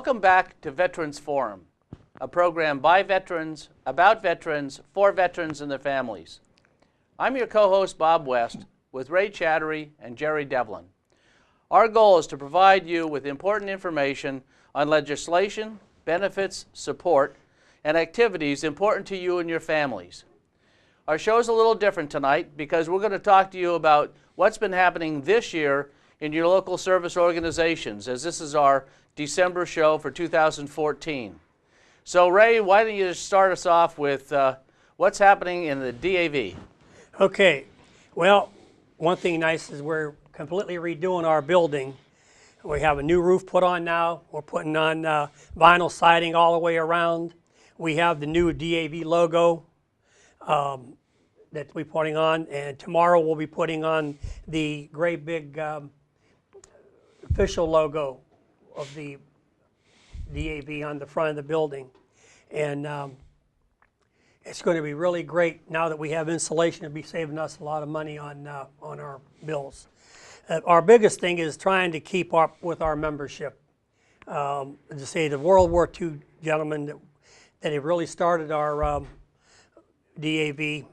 Welcome back to Veterans Forum, a program by veterans, about veterans, for veterans and their families. I'm your co-host, Bob West, with Ray Chattery and Jerry Devlin. Our goal is to provide you with important information on legislation, benefits, support, and activities important to you and your families. Our show's a little different tonight because we're going to talk to you about what's been happening this year in your local service organizations, as this is our December show for 2014. So Ray, why don't you start us off with what's happening in the DAV? Okay, well, one thing nice is we're completely redoing our building. We have a new roof put on now. We're putting on vinyl siding all the way around. We have the new DAV logo that we're putting on, and tomorrow we'll be putting on the great big official logo of the DAV on the front of the building. And it's going to be really great now that we have insulation. It'll be saving us a lot of money on our bills. Our biggest thing is trying to keep up with our membership. To say the World War II gentlemen that have really started our DAV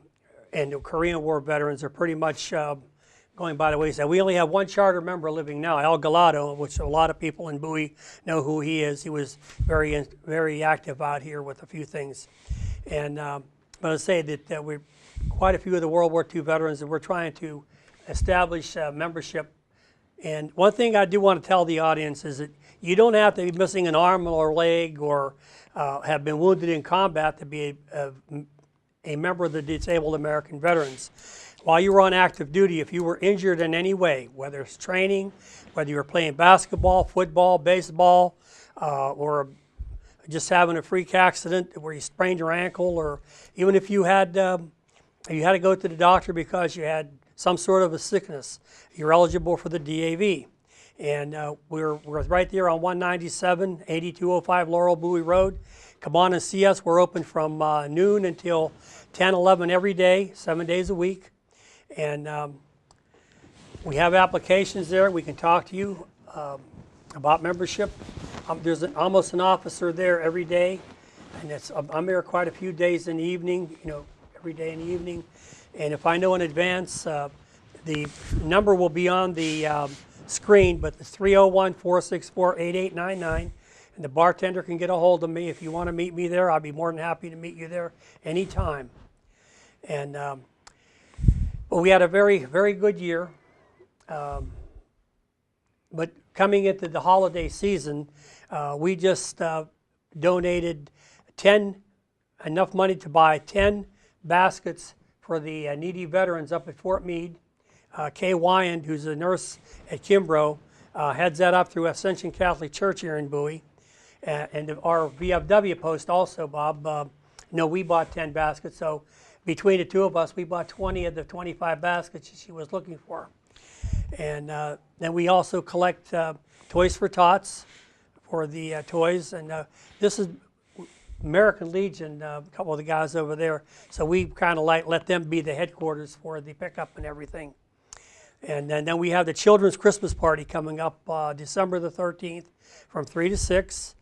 and the Korean War veterans are pretty much going by the wayside. We only have one charter member living now, Al Galado, which a lot of people in Bowie know who he is. He was very active out here with a few things. And I'm going to say that we're quite a few of the World War II veterans that we're trying to establish membership. And one thing I do want to tell the audience is that you don't have to be missing an arm or leg or have been wounded in combat to be a member of the Disabled American Veterans. While you were on active duty, if you were injured in any way, whether it's training, whether you were playing basketball, football, baseball, or just having a freak accident where you sprained your ankle, or even if you had to go to the doctor because you had some sort of a sickness, you're eligible for the DAV. And we're right there on 197, 8205 Laurel Bowie Road. Come on and see us. We're open from noon until 10, 11 every day, 7 days a week. And we have applications there. We can talk to you about membership. There's almost an officer there every day, and I'm there quite a few days in the evening, every day in the evening. And if I know in advance, the number will be on the screen, but it's 301-464-8899, and the bartender can get a hold of me. If you want to meet me there, I'll be more than happy to meet you there anytime. And but we had a very, very good year. But coming into the holiday season, we just donated enough money to buy 10 baskets for the needy veterans up at Fort Meade. Kay Wyand, who's a nurse at Kimbrough, heads that up through Ascension Catholic Church here in Bowie. And our VFW post also, Bob, we bought 10 baskets. So between the two of us, we bought 20 of the 25 baskets she was looking for. And then we also collect Toys for Tots for the toys. And this is American Legion, a couple of the guys over there. So we kind of let them be the headquarters for the pickup and everything. And then we have the Children's Christmas Party coming up December the 13th from 3 to 6.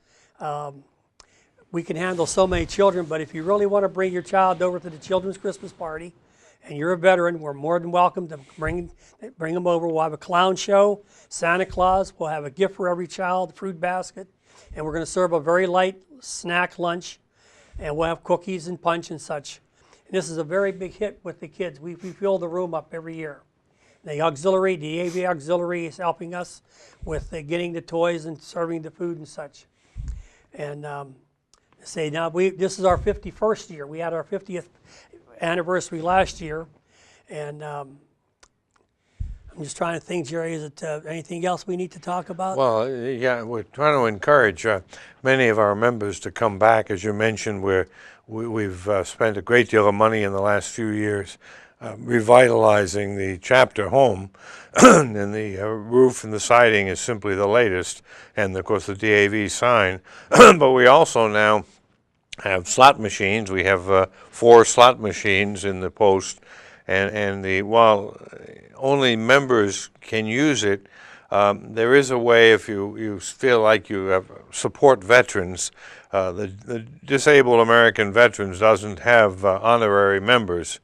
We can handle so many children, but if you really want to bring your child over to the Children's Christmas Party and you're a veteran, we're more than welcome to bring them over. We'll have a clown show, Santa Claus, we'll have a gift for every child, a fruit basket, and we're going to serve a very light snack lunch, and we'll have cookies and punch and such. And this is a very big hit with the kids. We fill the room up every year. The auxiliary, the AV auxiliary is helping us with getting the toys and serving the food and such. And this is our 51st year. We had our 50th anniversary last year, and I'm just trying to think, Jerry, is it anything else we need to talk about? Well, yeah, we're trying to encourage many of our members to come back. As you mentioned, we've spent a great deal of money in the last few years revitalizing the chapter home, and the roof and the siding is simply the latest, and of course the DAV sign. But we also now have slot machines. We have 4 slot machines in the post, and while only members can use it, There is a way, if you feel like you support veterans. The Disabled American Veterans doesn't have honorary members.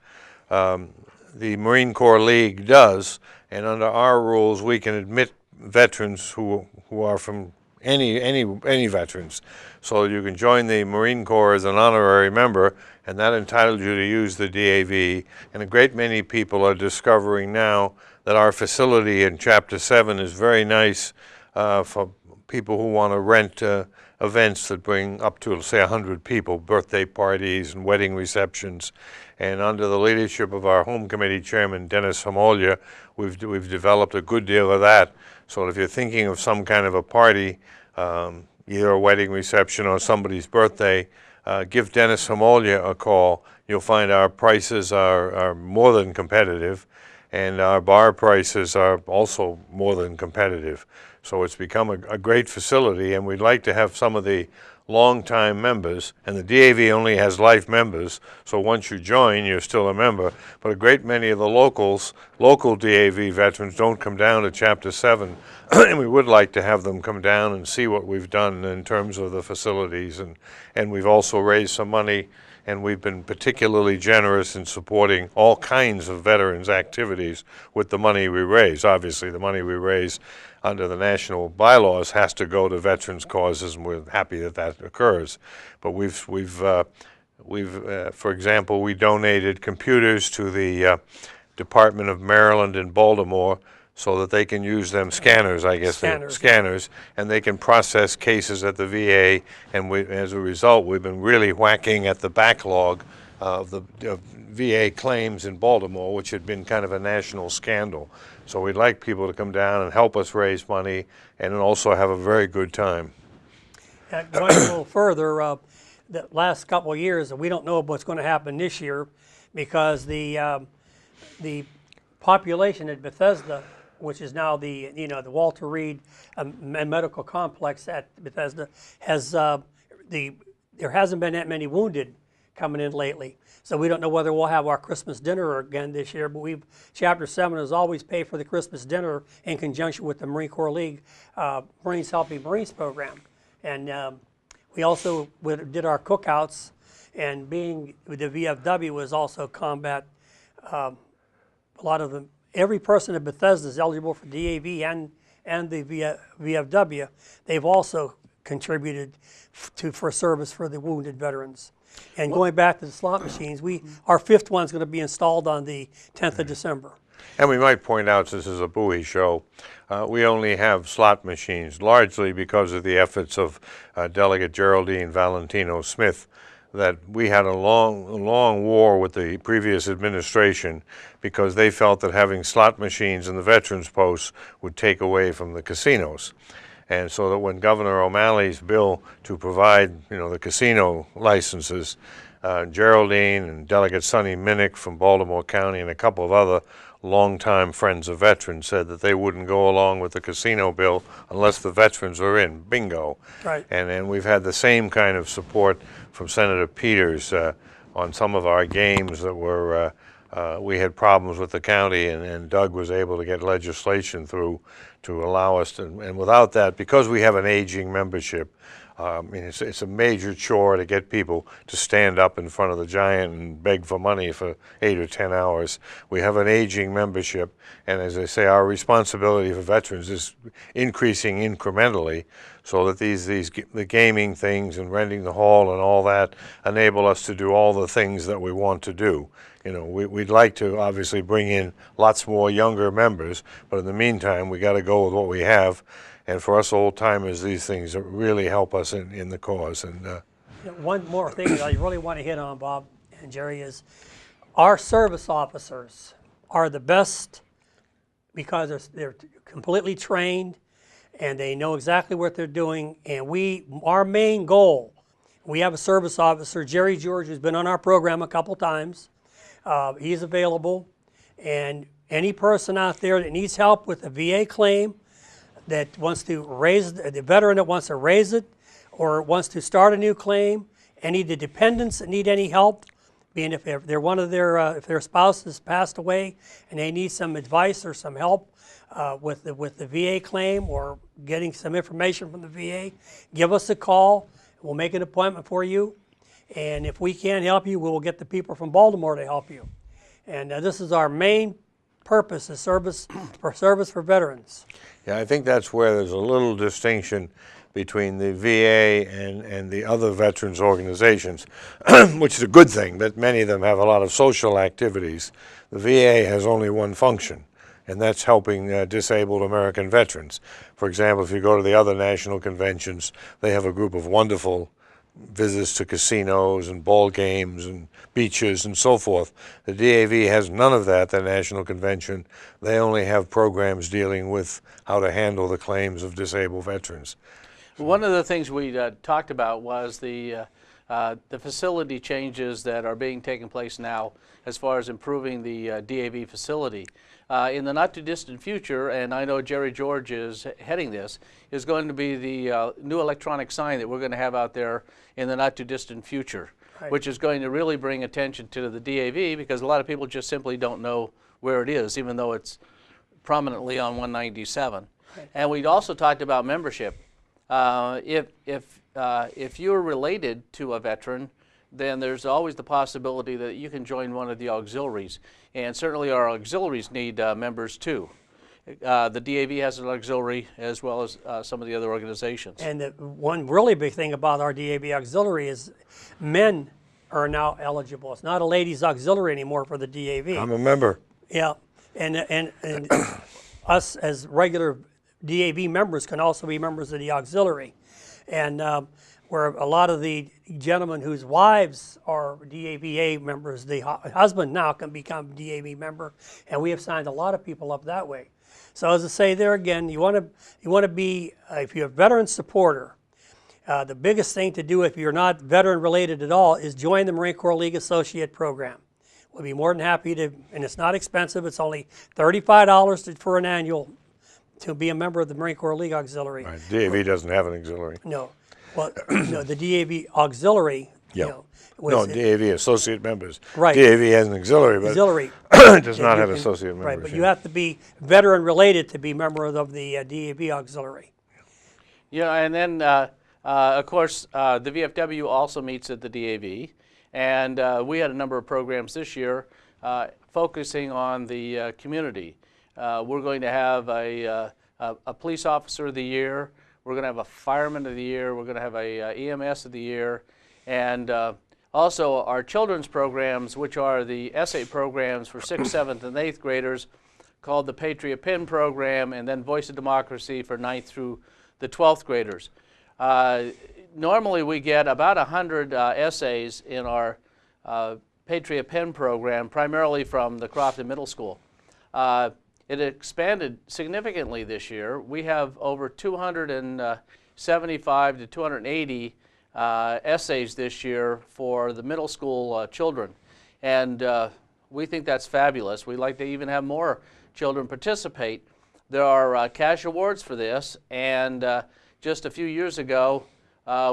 The Marine Corps League does, and under our rules, we can admit veterans who are from any veterans. So you can join the Marine Corps as an honorary member, and that entitles you to use the DAV. And a great many people are discovering now that our facility in Chapter 7 is very nice for people who want to rent events that bring up to, say, 100 people, birthday parties and wedding receptions. And under the leadership of our Home Committee Chairman, Dennis Hamolia, we've developed a good deal of that. So if you're thinking of some kind of a party, either a wedding reception or somebody's birthday, give Dennis Hamolia a call. You'll find our prices are more than competitive, and our bar prices are also more than competitive. So it's become a great facility, and we'd like to have some of the long-time members, and the DAV only has life members, so once you join, you're still a member. But a great many of the local DAV veterans don't come down to Chapter 7, and we would like to have them come down and see what we've done in terms of the facilities. And we've also raised some money, and we've been particularly generous in supporting all kinds of veterans' activities with the money we raise. Obviously, the money we raise under the national bylaws has to go to veterans' causes, and we're happy that that occurs. But for example, we donated computers to the Department of Maryland in Baltimore so that they can use them scanners, I guess, scanners, and they can process cases at the VA. And as a result, we've been really whacking at the backlog of the VA claims in Baltimore, which had been kind of a national scandal. So we'd like people to come down and help us raise money and also have a very good time. Going a little further, the last couple of years, we don't know what's going to happen this year because the population at Bethesda, which is now the Walter Reed Medical Complex at Bethesda, has there hasn't been that many wounded coming in lately. So we don't know whether we'll have our Christmas dinner again this year, but Chapter 7 has always paid for the Christmas dinner in conjunction with the Marine Corps League Marines Helping Marines program. And we also did our cookouts, and being the VFW was also combat. A lot of them, every person at Bethesda is eligible for DAV and the VFW. They've also contributed for service for the wounded veterans. And going back to the slot machines, our fifth one's going to be installed on the 10th of December. And we might point out, this is a Bowie show, we only have slot machines, largely because of the efforts of Delegate Geraldine Valentino Smith, that we had a long war with the previous administration because they felt that having slot machines in the veterans posts would take away from the casinos. And so that when Governor O'Malley's bill to provide, the casino licenses, Geraldine and Delegate Sonny Minnick from Baltimore County and a couple of other longtime friends of veterans said that they wouldn't go along with the casino bill unless the veterans are in. Bingo. Right. And we've had the same kind of support from Senator Peters on some of our games that were, we had problems with the county, and Doug was able to get legislation through to allow us to, and without that, because we have an aging membership, it's a major chore to get people to stand up in front of the giant and beg for money for 8 or 10 hours. We have an aging membership, and as I say, our responsibility for veterans is increasing incrementally, so that the gaming things and renting the hall and all that enable us to do all the things that we want to do. We'd like to obviously bring in lots more younger members, but in the meantime, we got to go with what we have. And for us old timers, these things really help us in the cause. And one more thing that I really want to hit on, Bob and Jerry, is our service officers are the best because they're completely trained and they know exactly what they're doing. And our main goal, we have a service officer, Jerry George, who's been on our program a couple times. He's available, and any person out there that needs help with a VA claim, that wants to raise, the veteran that wants to raise it, or wants to start a new claim, any of the dependents that need any help, being if they're one of their if their spouse has passed away and they need some advice or some help with the VA claim or getting some information from the VA, give us a call. We'll make an appointment for you, and if we can't help you, we will get the people from Baltimore to help you. And this is our main purpose: is service for veterans. Yeah, I think that's where there's a little distinction between the VA and the other veterans organizations, which is a good thing, that many of them have a lot of social activities. The VA has only one function, and that's helping disabled American veterans. For example, if you go to the other national conventions, they have a group of wonderful visits to casinos and ball games and beaches and so forth. The DAV has none of that, the national convention. They only have programs dealing with how to handle the claims of disabled veterans. One of the things we talked about was the facility changes that are being taken place now as far as improving the DAV facility. In the not too distant future, and I know Jerry George is heading this, is going to be the new electronic sign that we're going to have out there in the not too distant future, Right. which is going to really bring attention to the DAV, because a lot of people just simply don't know where it is, even though it's prominently on 197. Right. And we also talked about membership. If you're related to a veteran, then there's always the possibility that you can join one of the auxiliaries. And certainly our auxiliaries need members too. The DAV has an auxiliary as well as some of the other organizations. And the one really big thing about our DAV auxiliary is men are now eligible. It's not a ladies auxiliary anymore for the DAV. I'm a member. Yeah, and us as regular DAV members can also be members of the auxiliary. And where a lot of the gentlemen whose wives are DAVA members, the husband now can become DAV member, and we have signed a lot of people up that way. So as I say there again, you want to be, if you're a veteran supporter, the biggest thing to do if you're not veteran related at all is join the Marine Corps League Associate Program. We'll be more than happy to, and it's not expensive. It's only $35 for an annual to be a member of the Marine Corps League Auxiliary. Right. DAV doesn't have an auxiliary. No, well, no, the DAV Auxiliary. Yeah. You know, No, DAV associate members. Right. DAV has an auxiliary, but auxiliary. does not you have can- associate members. Right, but yeah. you have to be veteran related to be member of the DAV Auxiliary. Yeah, and then of course the VFW also meets at the DAV, and we had a number of programs this year focusing on the community. We're going to have a police officer of the year. We're going to have a fireman of the year. We're going to have a EMS of the year, and also our children's programs, which are the essay programs for 6th, 7th, and 8th graders, called the Patriot Pin program, and then Voice of Democracy for 9th through the 12th graders. Normally we get about 100 essays in our Patriot Pen program, primarily from the Crofton Middle School. It expanded significantly this year. We have over 275 to 280 essays this year for the middle school children. And we think that's fabulous. We'd like to even have more children participate. There are cash awards for this, and just a few years ago,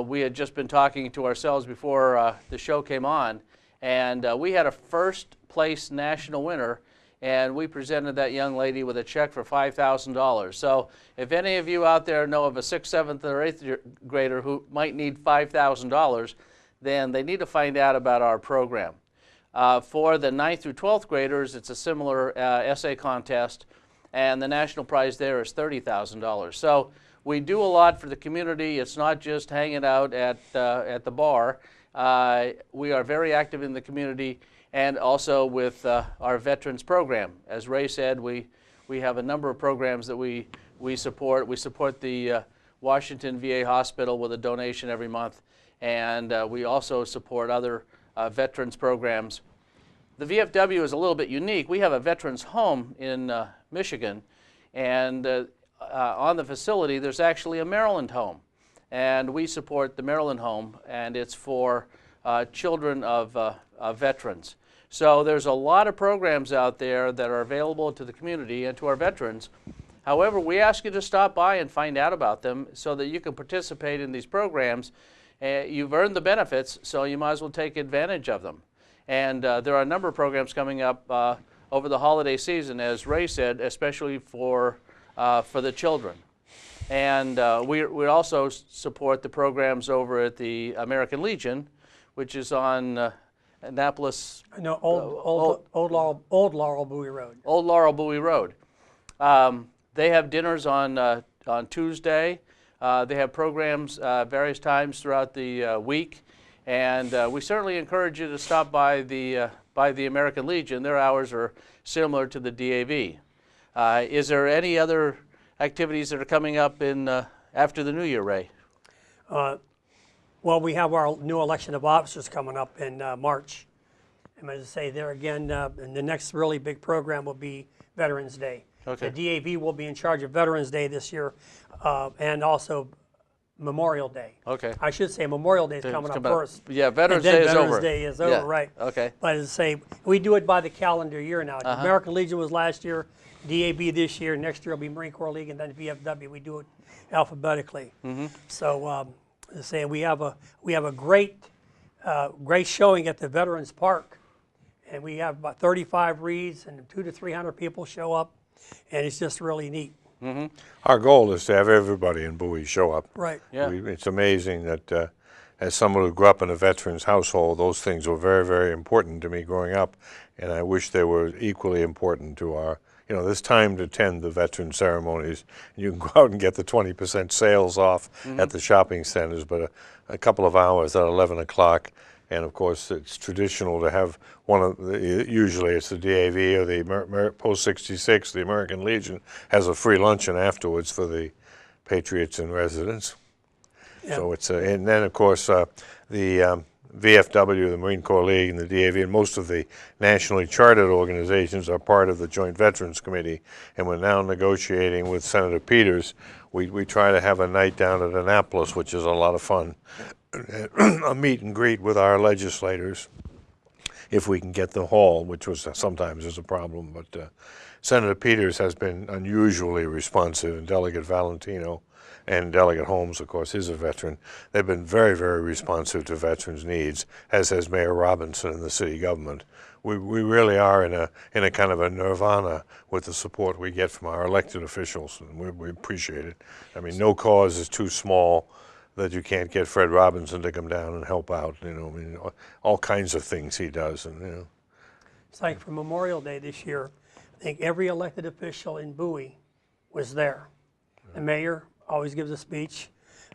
we had just been talking to ourselves before the show came on, and we had a first place national winner, and we presented that young lady with a check for $5,000. So if any of you out there know of a 6th, 7th, or 8th grader who might need $5,000, then they need to find out about our program. For the 9th through 12th graders, it's a similar essay contest, and the national prize there is $30,000. So we do a lot for the community. It's not just hanging out at the bar. We are very active in the community, and also with our veterans program. As Ray said, we have a number of programs that we support. We support the Washington VA Hospital with a donation every month, and we also support other veterans programs. The VFW is a little bit unique. We have a veterans home in Michigan, and on the facility there's actually a Maryland home, and we support the Maryland home, and it's for children of veterans. So there's a lot of programs out there that are available to the community and to our veterans. However, we ask you to stop by and find out about them so that you can participate in these programs. You've earned the benefits, so you might as well take advantage of them. And there are a number of programs coming up over the holiday season, as Ray said, especially for the children. And we also support the programs over at the American Legion, which is on Annapolis. No, Old Laurel Bowie Road. Old Laurel Bowie Road. They have dinners on Tuesday. They have programs various times throughout the week, and we certainly encourage you to stop by the American Legion. Their hours are similar to the DAV. Is there any other activities that are coming up in after the New Year, Ray? Well, we have our new election of officers coming up in March. And as I say, there again, and the next really big program will be Veterans Day. Okay. The DAV will be in charge of Veterans Day this year, and also Memorial Day. Okay. I should say Memorial Day is coming up first. Yeah, Veterans and then Day is Veterans over. Day is over, Yeah. right. Okay. But as I say, we do it by the calendar year now. The American Legion was last year, DAB this year, next year will be Marine Corps League, and then VFW. We do it alphabetically. So as I say, we have a great showing at the Veterans Park, and we have about 35 reads, and 200 to 300 people show up, and it's just really neat. Our goal is to have everybody in Bowie show up. Right. Yeah. It's amazing that as someone who grew up in a veteran's household, those things were very, very important to me growing up, and I wish they were equally important to our, there's time to attend the veteran ceremonies. You can go out and get the 20% sales off at the shopping centers, but a couple of hours at 11 o'clock. And of course, it's traditional to have usually it's the DAV or the Post 66, the American Legion, has a free luncheon afterwards for the patriots and residents. Yeah. So it's, and then of course, the VFW, the Marine Corps League, and the DAV, and most of the nationally chartered organizations are part of the Joint Veterans Committee. And we're now negotiating with Senator Peters. We try to have a night down at Annapolis, which is a lot of fun. A meet and greet with our legislators, if we can get the hall, which was sometimes is a problem. But Senator Peters has been unusually responsive, and Delegate Valentino and Delegate Holmes, of course, is a veteran. They've been very, very responsive to veterans' needs, as has Mayor Robinson and the city government. We really are in a kind of a nirvana with the support we get from our elected officials, and we appreciate it. I mean, no cause is too small that you can't get Fred Robinson to come down and help out. All kinds of things he does, and It's like for Memorial Day this year, I think every elected official in Bowie was there. The mayor always gives a speech.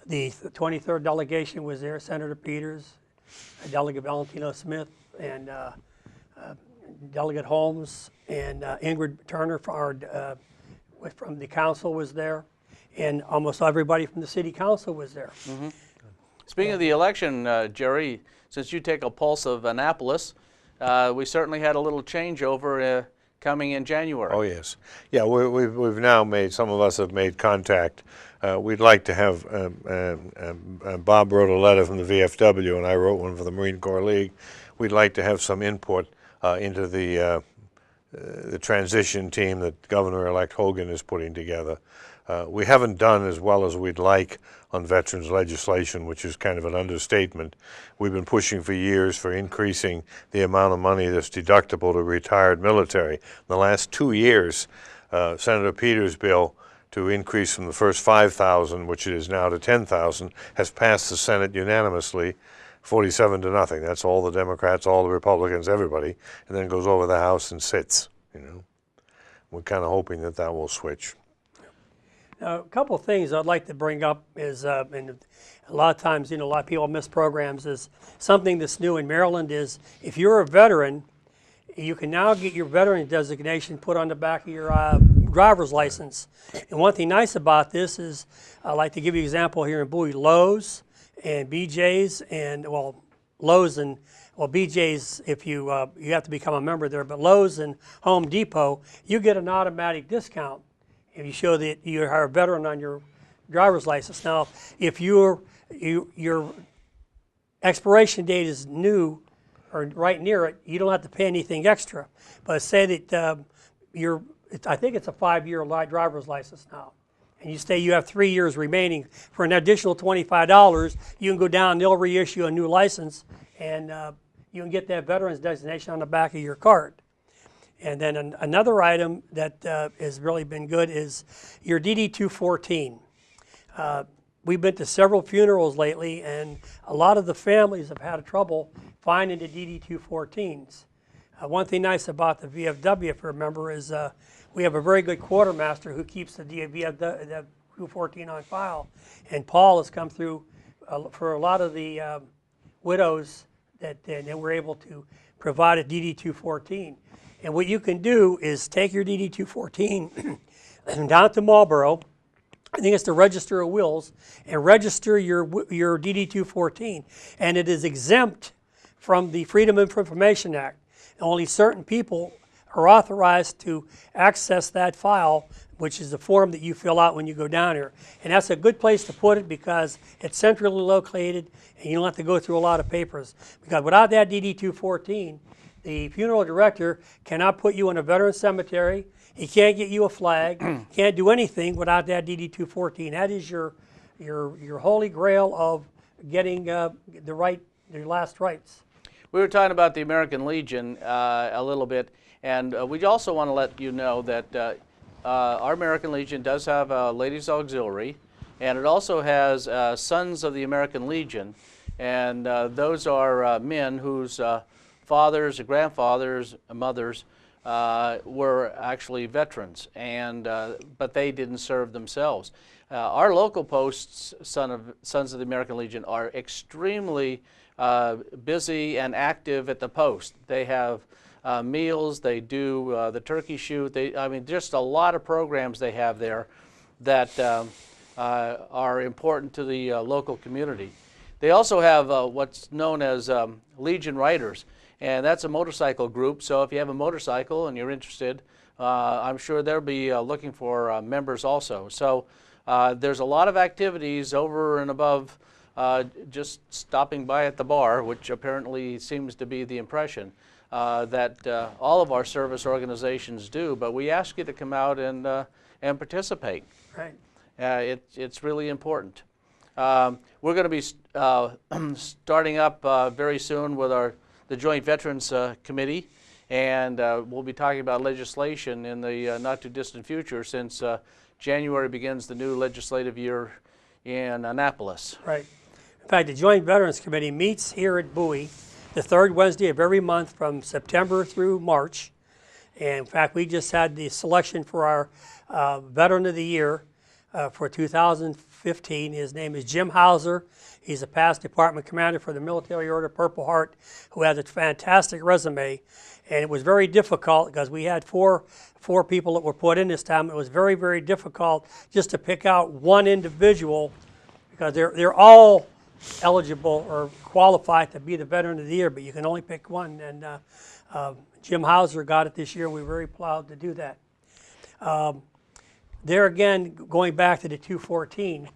The 23rd delegation was there, Senator Peters, Delegate Valentino Smith, and Delegate Holmes, and Ingrid Turner from the council was there. And almost everybody from the city council was there. Speaking of the election, Jerry, since you take a pulse of Annapolis, we certainly had a little changeover coming in January. Oh yes, yeah. We've now made, some of us have made contact. We'd like to have. Bob wrote a letter from the VFW, and I wrote one for the Marine Corps League. We'd like to have some input into the transition team that Governor-elect Hogan is putting together. We haven't done as well as we'd like on veterans legislation, which is kind of an understatement. We've been pushing for years for increasing the amount of money that's deductible to retired military. In the last 2 years, Senator Peters' bill to increase from the first $5,000, which it is now, to $10,000, has passed the Senate unanimously, 47-0. That's all the Democrats, all the Republicans, everybody, and then goes over the House and sits. We're kind of hoping that will switch. A couple of things I'd like to bring up is, and a lot of times, a lot of people miss programs, is something that's new in Maryland is if you're a veteran, you can now get your veteran designation put on the back of your driver's license. And one thing nice about this is, I'd like to give you an example here in Bowie, Lowe's and BJ's, and Lowe's and BJ's, if you have to become a member there, but Lowe's and Home Depot, you get an automatic discount if you show that you are a veteran on your driver's license. Now, if your expiration date is new or right near it, you don't have to pay anything extra. But say that I think it's a 5-year driver's license now, and you have 3 years remaining. For an additional $25, you can go down, they'll reissue a new license, and you can get that veterans designation on the back of your card. And then another item that has really been good is your DD-214. We've been to several funerals lately, and a lot of the families have had trouble finding the DD-214s. One thing nice about the VFW, if you remember, is we have a very good quartermaster who keeps the DD-214 on file. And Paul has come through for a lot of the widows that we're able to provide a DD-214. And what you can do is take your DD-214 down to Marlboro, I think it's the Register of Wills, and register your DD-214. And it is exempt from the Freedom of Information Act. Only certain people are authorized to access that file, which is the form that you fill out when you go down here. And that's a good place to put it because it's centrally located and you don't have to go through a lot of papers. Because without that DD-214, the funeral director cannot put you in a veteran cemetery. He can't get you a flag. Can't do anything without that DD-214. That is your holy grail of getting your last rites. We were talking about the American Legion a little bit, and we also want to let you know that our American Legion does have a ladies auxiliary, and it also has Sons of the American Legion, and those are men whose fathers, grandfathers, mothers were actually veterans, and but they didn't serve themselves. Our local posts, Sons of the American Legion, are extremely busy and active at the post. They have meals, they do the turkey shoot, I mean, just a lot of programs they have there that are important to the local community. They also have what's known as Legion Riders, and that's a motorcycle group. So if you have a motorcycle and you're interested, I'm sure they'll be looking for members also. So there's a lot of activities over and above just stopping by at the bar, which apparently seems to be the impression that all of our service organizations do. But we ask you to come out and participate. Right. It's really important. We're going to be starting up very soon with the Joint Veterans Committee, and we'll be talking about legislation in the not too distant future, since January begins the new legislative year in Annapolis. Right. In fact, the Joint Veterans Committee meets here at Bowie the third Wednesday of every month from September through March. And in fact, we just had the selection for our Veteran of the Year for 2015. His name is Jim Hauser. He's a past department commander for the Military Order of Purple Heart, who has a fantastic resume. And it was very difficult because we had four people that were put in this time. It was very, very difficult just to pick out one individual because they're all eligible or qualified to be the Veteran of the Year, but you can only pick one. And Jim Hauser got it this year. We were very proud to do that. There again, going back to the 214,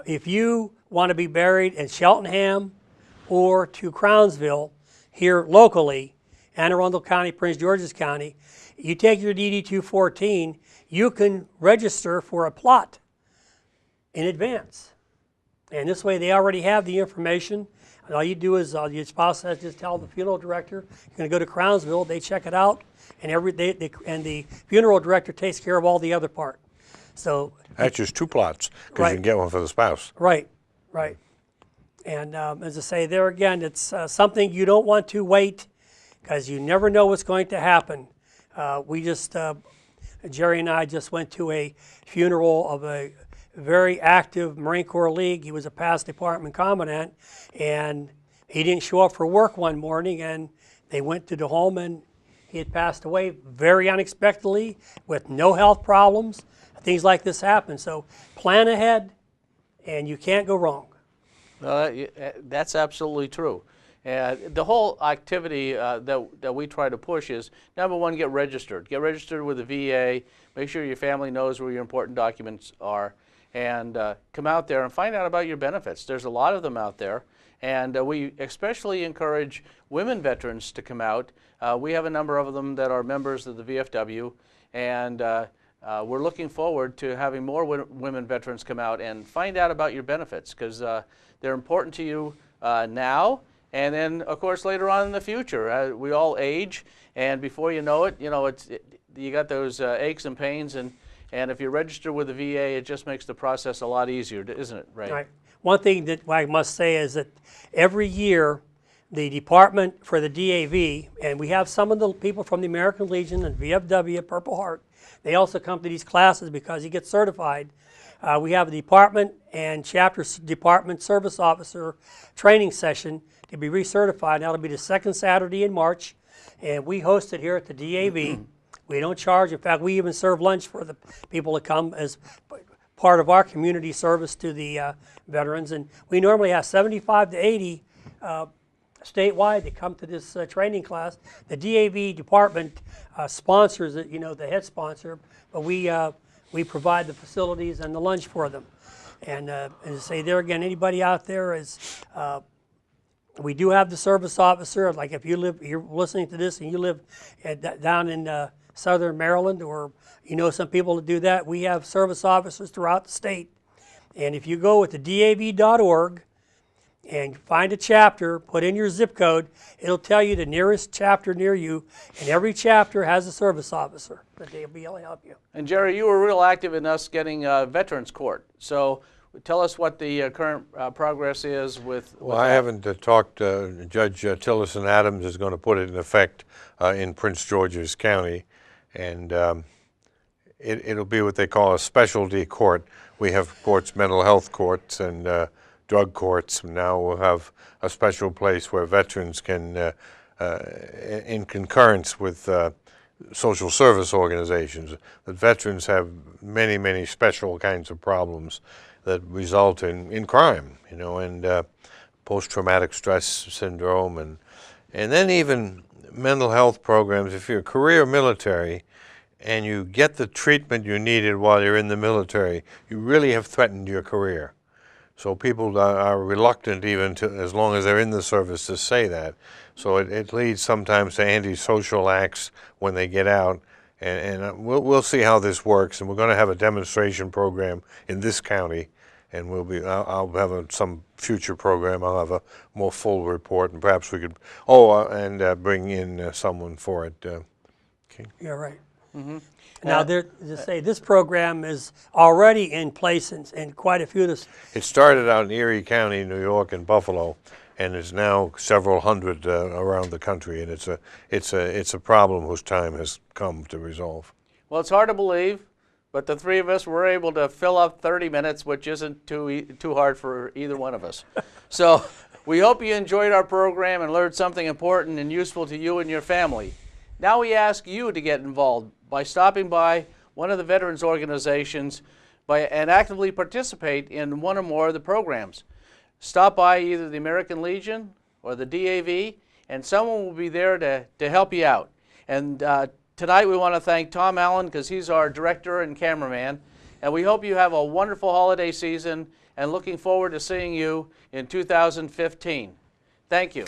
if you want to be buried in Cheltenham or to Crownsville here locally, Anne Arundel County, Prince George's County, you take your DD-214, you can register for a plot in advance. And this way they already have the information. And all you do is your spouse says, just tell the funeral director, you're going to go to Crownsville, they check it out, and and the funeral director takes care of all the other part. So that's just two plots, because right. You can get one for the spouse. Right, right. And as I say, there again, it's something you don't want to wait, because you never know what's going to happen. Jerry and I just went to a funeral of a very active Marine Corps League. He was a past department commandant, and he didn't show up for work one morning, and they went to the home, and he had passed away very unexpectedly with no health problems. Things like this happen, so plan ahead, and you can't go wrong. That's absolutely true. The whole activity that we try to push is, number one, get registered. Get registered with the VA. Make sure your family knows where your important documents are, and come out there and find out about your benefits. There's a lot of them out there, and we especially encourage women veterans to come out. We have a number of them that are members of the VFW, and we're looking forward to having more women veterans come out and find out about your benefits, because they're important to you now, And then, of course, later on in the future, we all age, and before you know it, you got those aches and pains, and if you register with the VA, it just makes the process a lot easier, isn't it, Ray? Right. One thing that I must say is that every year, the department for the DAV, and we have some of the people from the American Legion and VFW, Purple Heart, they also come to these classes because you get certified. We have a department and chapter department service officer training session to be recertified. That'll be the second Saturday in March, and we host it here at the DAV. We don't charge. In fact, we even serve lunch for the people that come as part of our community service to the veterans. And we normally have 75 to 80 statewide that come to this training class. The DAV department sponsors it, the head sponsor, but we provide the facilities and the lunch for them. And as I say there again, anybody out there is, we do have the service officer. Like if you're listening to this and you live down in southern Maryland, or some people that do that, we have service officers throughout the state. And if you go with the DAV.org and find a chapter, put in your zip code, it'll tell you the nearest chapter near you, and every chapter has a service officer that they'll be able to help you. And Jerry, you were real active in us getting Veterans Court. So tell us what the current progress is with Well, I haven't talked. Judge Tillerson Adams is going to put it in effect in Prince George's County, and it'll be what they call a specialty court. We have courts, mental health courts, and drug courts. Now we'll have a special place where veterans can, in concurrence with social service organizations, that veterans have many, many special kinds of problems that result in crime, and post-traumatic stress syndrome, and then even mental health programs. If you're career military and you get the treatment you needed while you're in the military, you really have threatened your career. So people are reluctant even to, as long as they're in the service, to say that. So it leads sometimes to antisocial acts when they get out. And we'll see how this works. And we're going to have a demonstration program in this county. And I'll have some future program. I'll have a more full report, and perhaps we could, bring in someone for it. Okay. Yeah, right. Mm-hmm. Now, this program is already in place in quite a few of the... It started out in Erie County, New York, and Buffalo, and is now several hundred around the country. And it's a problem whose time has come to resolve. Well, it's hard to believe, but the three of us were able to fill up 30 minutes, which isn't too hard for either one of us. So we hope you enjoyed our program and learned something important and useful to you and your family. Now we ask you to get involved by stopping by one of the veterans organizations and actively participate in one or more of the programs. Stop by either the American Legion or the DAV, and someone will be there to help you out. And tonight we want to thank Tom Allen, because he's our director and cameraman, and we hope you have a wonderful holiday season and looking forward to seeing you in 2015. Thank you.